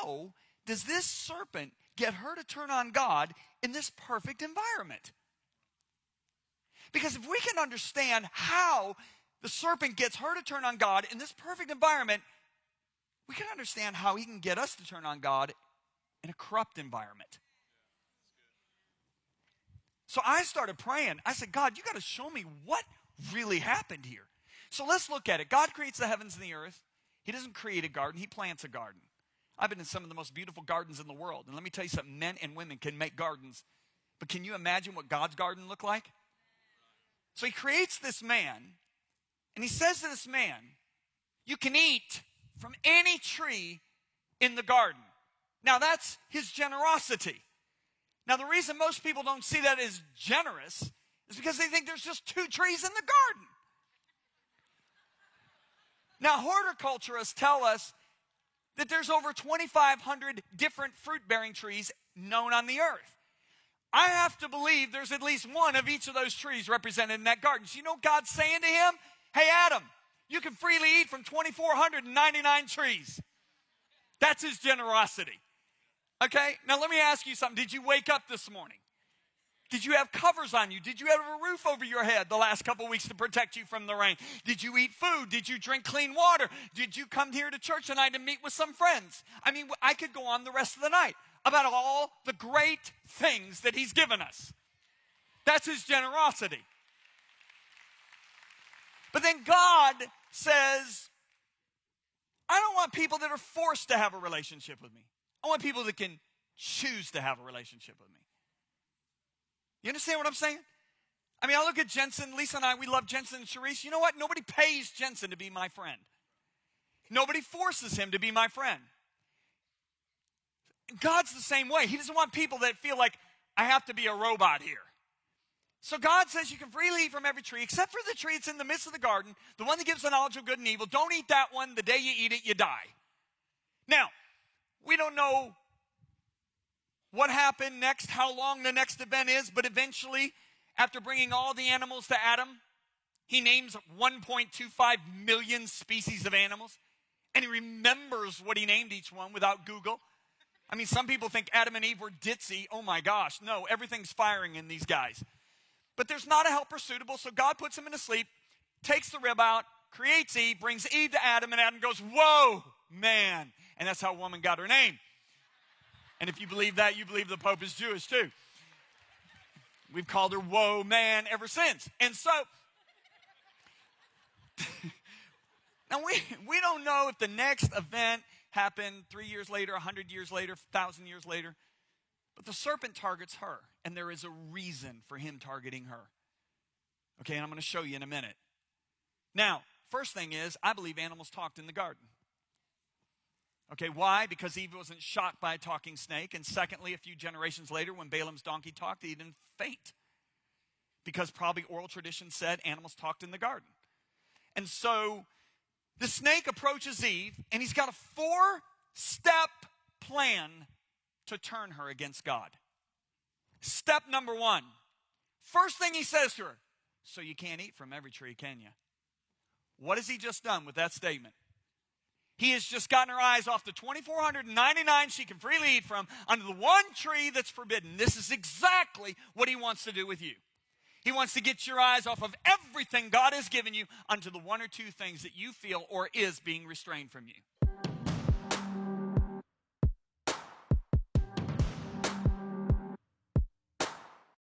how does this serpent get her to turn on God in this perfect environment? Because if we can understand how the serpent gets her to turn on God in this perfect environment, we can understand how he can get us to turn on God in a corrupt environment. So I started praying. I said, God, you got to show me what really happened here. So let's look at it. God creates the heavens and the earth. He doesn't create a garden. He plants a garden. I've been in some of the most beautiful gardens in the world. And let me tell you something, men and women can make gardens. But can you imagine what God's garden looked like? So he creates this man, and he says to this man, you can eat from any tree in the garden. Now that's his generosity. Now the reason most people don't see that as generous is because they think there's just 2 trees in the garden. Now horticulturists tell us that there's over 2,500 different fruit-bearing trees known on the earth. I have to believe there's at least one of each of those trees represented in that garden. So you know what God's saying to him? Hey, Adam, you can freely eat from 2,499 trees. That's his generosity. Okay, now let me ask you something. Did you wake up this morning? Did you have covers on you? Did you have a roof over your head the last couple of weeks to protect you from the rain? Did you eat food? Did you drink clean water? Did you come here to church tonight and meet with some friends? I mean, I could go on the rest of the night about all the great things that he's given us. That's his generosity. But then God says, I don't want people that are forced to have a relationship with me. I want people that can choose to have a relationship with me. You understand what I'm saying? I mean, I look at Jensen, Lisa and I, we love Jensen and Sharice. You know what? Nobody pays Jensen to be my friend. Nobody forces him to be my friend. God's the same way. He doesn't want people that feel like I have to be a robot here. So God says you can freely eat from every tree, except for the tree that's in the midst of the garden, the one that gives the knowledge of good and evil. Don't eat that one. The day you eat it, you die. Now, we don't know what happened next, how long the next event is, but eventually, after bringing all the animals to Adam, he names 1.25 million species of animals, and he remembers what he named each one without Google. I mean, some people think Adam and Eve were ditzy. Oh my gosh, no, everything's firing in these guys. But there's not a helper suitable, so God puts him into sleep, takes the rib out, creates Eve, brings Eve to Adam, and Adam goes, whoa, man. And that's how woman got her name. And if you believe that, you believe the Pope is Jewish too. We've called her whoa, man ever since. And so, now we don't know if the next event happened 3 years later, 100 years later, 1,000 years later. But the serpent targets her, and there is a reason for him targeting her. Okay, and I'm going to show you in a minute. Now, first thing is, I believe animals talked in the garden. Okay, why? Because Eve wasn't shocked by a talking snake. And secondly, a few generations later, when Balaam's donkey talked, he didn't faint. Because probably oral tradition said animals talked in the garden. And so the snake approaches Eve, and he's got a 4-step plan to turn her against God. Step number 1. First thing he says to her, so you can't eat from every tree, can you? What has he just done with that statement? He has just gotten her eyes off the 2,499 she can freely eat from onto the one tree that's forbidden. This is exactly what he wants to do with you. He wants to get your eyes off of everything God has given you onto the 1 or 2 things that you feel or is being restrained from you.